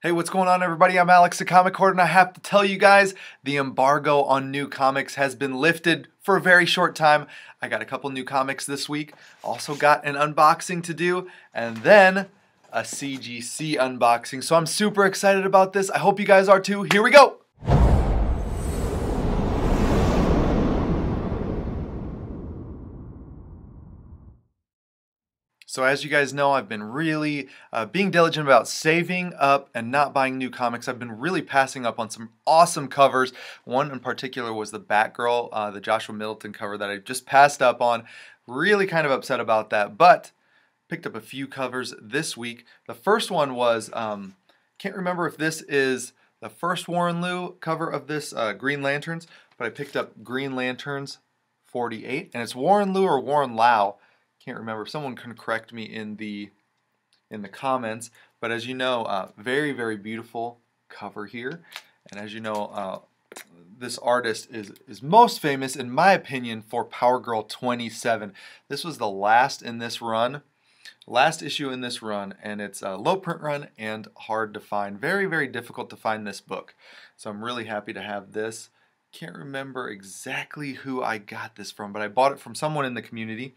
Hey, what's going on, everybody? I'm Alex, the Comic Hoarder, and I have to tell you guys, the embargo on new comics has been lifted for a very short time. I got a couple new comics this week, also got an unboxing to do, and then a CGC unboxing. So I'm super excited about this. I hope you guys are too. Here we go! So as you guys know, I've been really being diligent about saving up and not buying new comics. I've been really passing up on some awesome covers. One in particular was the Batgirl, the Joshua Middleton cover that I just passed up on. Really kind of upset about that, but picked up a few covers this week. The first one was, can't remember if this is the first Warren Liu cover of this Green Lanterns, but I picked up Green Lanterns 48, and it's Warren Liu or Warren Lau. Can't remember. Someone can correct me in the comments. But as you know, very beautiful cover here. And as you know, this artist is most famous, in my opinion, for Power Girl 27. This was the last in this run, last issue in this run, and it's a low print run and hard to find. Very difficult to find this book. So I'm really happy to have this. Can't remember exactly who I got this from, but I bought it from someone in the community.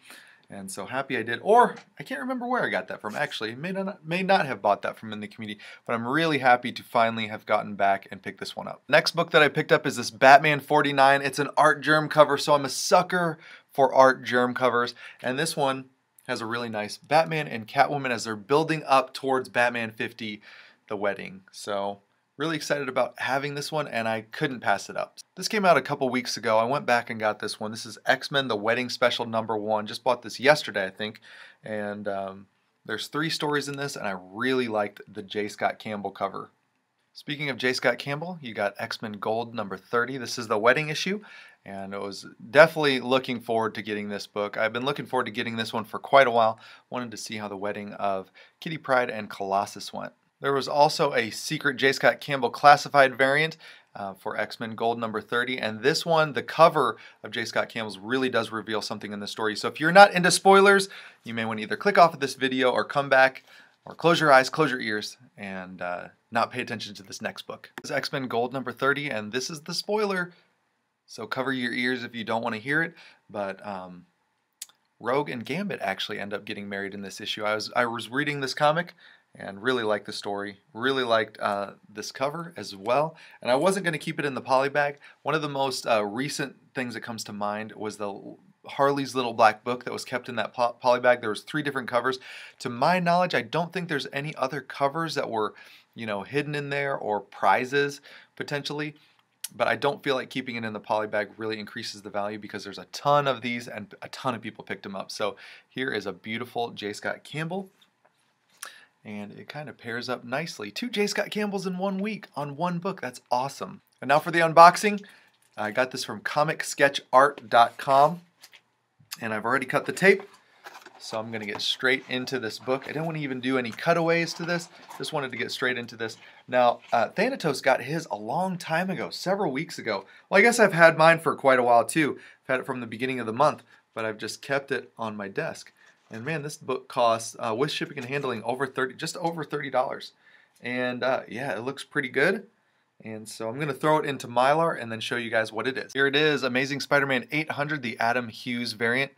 And so happy I did, or I can't remember where I got that from actually. May not have bought that from in the community, but I'm really happy to finally have gotten back and pick this one up. Next book that I picked up is this Batman 49. It's an art germ cover, so I'm a sucker for art germ covers. And this one has a really nice Batman and Catwoman as they're building up towards Batman 50, the wedding. So really excited about having this one, and I couldn't pass it up. This came out a couple weeks ago. I went back and got this one. This is X-Men The Wedding Special #1. Just bought this yesterday, I think. And there's 3 stories in this, and I really liked the J. Scott Campbell cover. Speaking of J. Scott Campbell, you got X-Men Gold #30. This is the wedding issue, and I was definitely looking forward to getting this book. I've been looking forward to getting this one for quite a while. Wanted to see how the wedding of Kitty Pryde and Colossus went. There was also a secret J. Scott Campbell classified variant for X-Men Gold #30, and this one, the cover of J. Scott Campbell's really does reveal something in the story. So if you're not into spoilers, you may want to either click off of this video or come back, or close your eyes, close your ears, and not pay attention to this next book. This is X-Men Gold #30, and this is the spoiler, so cover your ears if you don't want to hear it, but Rogue and Gambit actually end up getting married in this issue. I was reading this comic and really liked the story, really liked this cover as well. And I wasn't going to keep it in the poly bag. One of the most recent things that comes to mind was the Harley's Little Black Book that was kept in that poly bag. There was 3 different covers. To my knowledge, I don't think there's any other covers that were, you know, hidden in there or prizes potentially. But I don't feel like keeping it in the poly bag really increases the value because there's a ton of these and a ton of people picked them up. So here is a beautiful J. Scott Campbell. And it kind of pairs up nicely. 2 J. Scott Campbells in 1 week on 1 book. That's awesome. And now for the unboxing. I got this from comicsketchart.com. And I've already cut the tape. So I'm going to get straight into this book. I didn't want to even do any cutaways to this. Just wanted to get straight into this. Now, Thanatos got his a long time ago, several weeks ago. Well, I guess I've had mine for quite a while too. I've had it from the beginning of the month. But I've just kept it on my desk. And man, this book costs, with shipping and handling, just over $30. And yeah, it looks pretty good. And so I'm going to throw it into Mylar and then show you guys what it is. Here it is, Amazing Spider-Man 800, the Adam Hughes variant.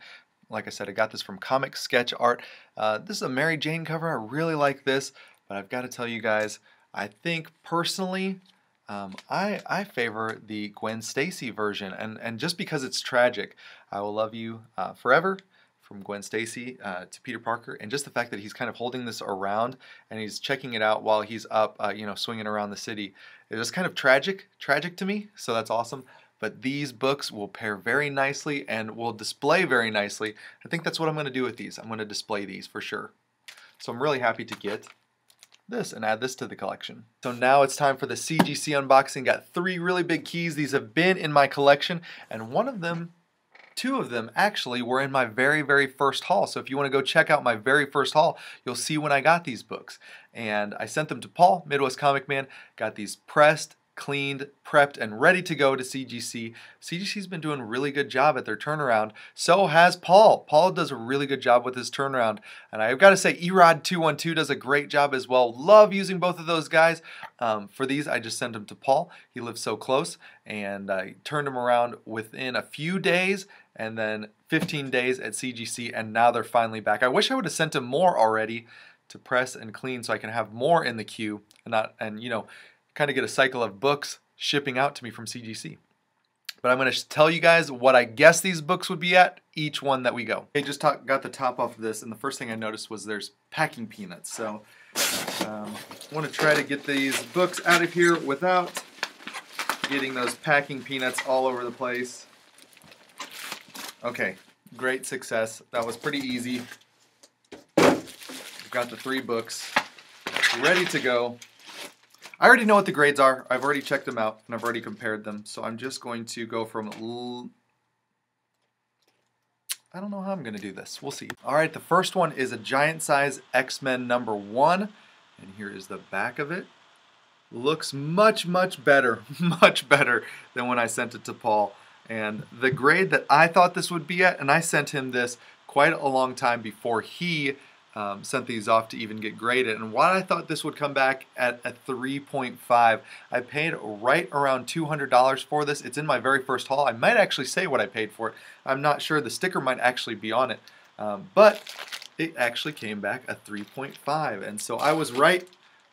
Like I said, I got this from Comic Sketch Art. This is a Mary Jane cover. I really like this. But I've got to tell you guys, I think personally, I favor the Gwen Stacy version. And just because it's tragic, I Will Love You Forever, from Gwen Stacy to Peter Parker, and just the fact that he's kind of holding this around and he's checking it out while he's up, you know, swinging around the city. It was kind of tragic to me, so that's awesome. But these books will pair very nicely and will display very nicely. I think that's what I'm going to do with these. I'm going to display these for sure. So I'm really happy to get this and add this to the collection. So now it's time for the CGC unboxing. Got 3 really big keys. These have been in my collection, and 2 of them actually were in my very first haul. So if you want to go check out my very first haul, you'll see when I got these books. And I sent them to Paul, Midwest Comic Man, got these pressed cleaned, prepped, and ready to go to CGC. CGC's been doing a really good job at their turnaround. So has Paul. Paul does a really good job with his turnaround. And I've got to say, Erod212 does a great job as well. Love using both of those guys. For these, I just sent them to Paul. He lives so close. And I turned them around within a few days, and then 15 days at CGC, and now they're finally back. I wish I would have sent him more already to press and clean so I can have more in the queue and you know, kind of get a cycle of books shipping out to me from CGC. But I'm going to tell you guys what I guess these books would be at each one that we go. I just got the top off of this, and the first thing I noticed was there's packing peanuts. So I want to try to get these books out of here without getting those packing peanuts all over the place. Okay, great success. That was pretty easy. I've got the 3 books ready to go. I already know what the grades are. I've already checked them out, and I've already compared them. So I'm just going to go from... I don't know how I'm going to do this. We'll see. All right, the first one is a giant size X-Men #1. And here is the back of it. Looks much, much better. Much better than when I sent it to Paul. And the grade that I thought this would be at, and I sent him this quite a long time before he sent these off to even get graded. And what I thought this would come back at a 3.5. I paid right around $200 for this. It's in my very first haul. I might actually say what I paid for it. I'm not sure. The sticker might actually be on it. But it actually came back a 3.5. And so I was right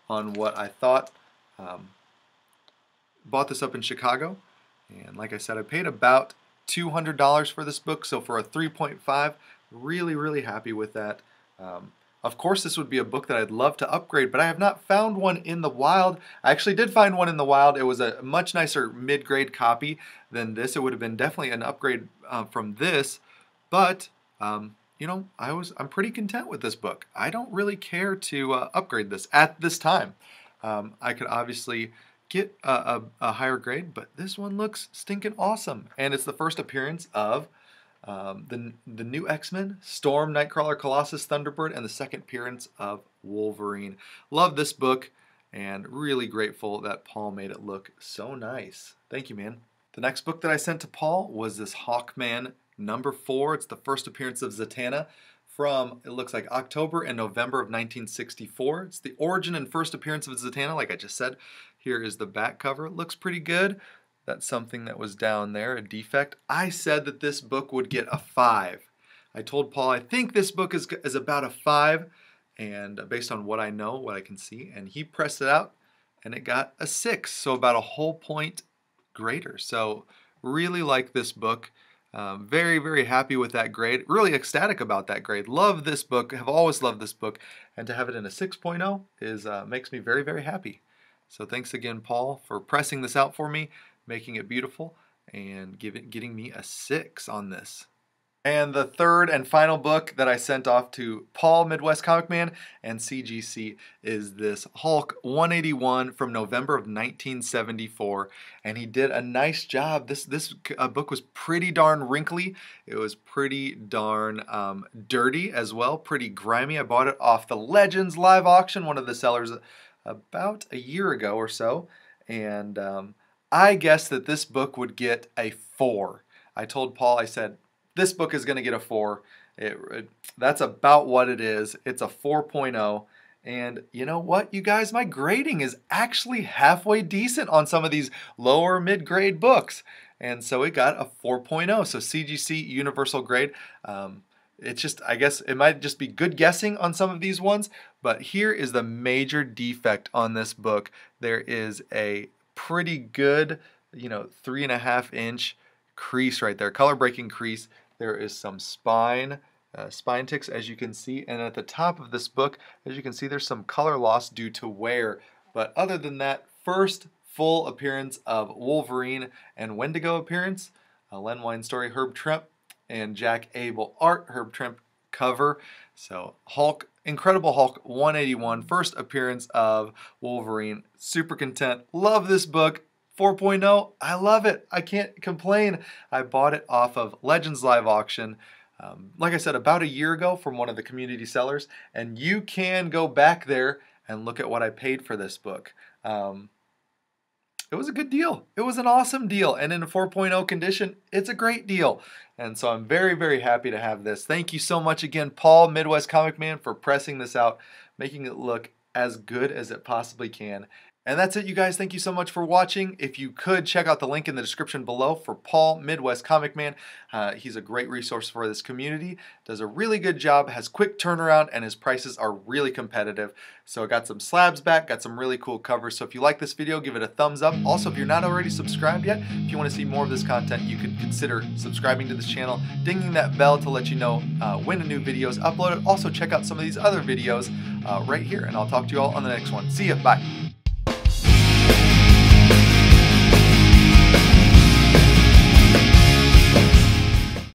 on what I thought. Bought this up in Chicago. And like I said, I paid about $200 for this book, so for a 3.5, really, really happy with that. Of course, this would be a book that I'd love to upgrade, but I have not found one in the wild. I actually did find one in the wild. It was a much nicer mid-grade copy than this. It would have been definitely an upgrade from this, but you know, I'm pretty content with this book. I don't really care to upgrade this at this time. I could obviously get a higher grade, but this one looks stinking awesome. And it's the first appearance of the new X-Men, Storm, Nightcrawler, Colossus, Thunderbird, and the second appearance of Wolverine. Love this book, and really grateful that Paul made it look so nice. Thank you, man. The next book that I sent to Paul was this Hawkman #4. It's the first appearance of Zatanna from, it looks like, October and November of 1964. It's the origin and first appearance of Zatanna, like I just said. Here is the back cover. It looks pretty good. That's something that was down there, a defect. I said that this book would get a 5. I told Paul I think this book is about a 5, and based on what I know, what I can see, and he pressed it out, and it got a 6, so about a whole point greater. So really like this book. Very, very happy with that grade. Really ecstatic about that grade. Love this book. Have always loved this book, and to have it in a 6.0 is makes me very, very happy. So thanks again, Paul, for pressing this out for me, making it beautiful, and getting me a 6 on this. And the third and final book that I sent off to Paul, Midwest Comic Man, and CGC is this Hulk 181 from November of 1974. And he did a nice job. This book was pretty darn wrinkly. It was pretty darn dirty as well, pretty grimy. I bought it off the Legends live auction, one of the sellers, about a year ago or so. And I guessed that this book would get a 4. I told Paul, I said, this book is going to get a 4. That's about what it is. It's a 4.0. And you know what, you guys? My grading is actually halfway decent on some of these lower mid-grade books. And so it got a 4.0. So CGC universal grade. It's just, I guess it might just be good guessing on some of these ones. But here is the major defect on this book. There is a pretty good, 3.5-inch crease right there, color breaking crease. There is some spine ticks, as you can see, and at the top of this book, as you can see, there's some color loss due to wear. But other than that, first full appearance of Wolverine and Wendigo appearance, Len Wein story, Herb Trimpe, and Jack Abel art, Herb Trimpe cover. So Hulk, Incredible Hulk 181, first appearance of Wolverine. Super content. Love this book. 4.0, I love it. I can't complain. I bought it off of Legends Live Auction, like I said, about a year ago from one of the community sellers, and you can go back there and look at what I paid for this book. it was a good deal. It was an awesome deal. And in a 4.0 condition, it's a great deal. And so I'm very, very happy to have this. Thank you so much again, Paul, Midwest Comic Man, for pressing this out, making it look as good as it possibly can. And that's it, you guys. Thank you so much for watching. If you could, check out the link in the description below for Paul, Midwest Comic Man. He's a great resource for this community, does a really good job, has quick turnaround, and his prices are really competitive. So I got some slabs back, got some really cool covers. So if you like this video, give it a thumbs up. Also, if you're not already subscribed yet, if you want to see more of this content, you could consider subscribing to this channel, dinging that bell to let you know when a new video is uploaded. Also, check out some of these other videos right here, and I'll talk to you all on the next one. See ya, bye.